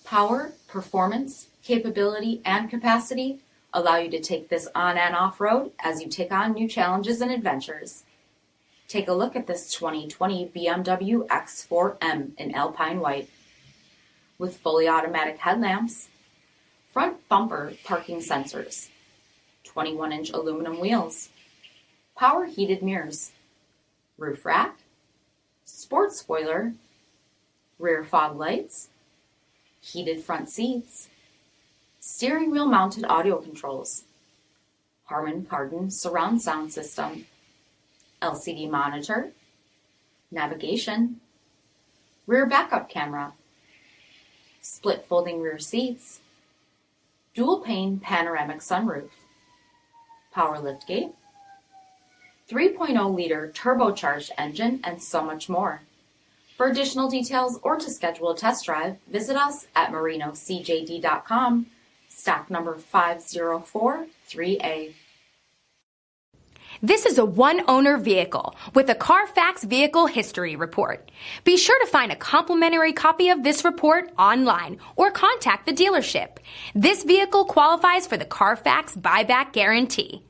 Power, performance, capability, and capacity allow you to take this on and off-road as you take on new challenges and adventures. Take a look at this 2020 BMW X4 M in Alpine White. With fully automatic headlamps, front bumper parking sensors, 21-inch aluminum wheels, power heated mirrors, roof rack, sports spoiler, rear fog lights, heated front seats, steering wheel mounted audio controls, HARMAN KARDON surround sound system, LCD monitor, navigation, rear backup camera, split folding rear seats, dual-pane panoramic sunroof, power liftgate, 3.0-liter turbocharged engine, and so much more. For additional details or to schedule a test drive, visit us at marinocjd.com, stock number 5043A. This is a one-owner vehicle with a CARFAX Vehicle History Report. Be sure to find a complimentary copy of this report online or contact the dealership. This vehicle qualifies for the CARFAX Buyback Guarantee.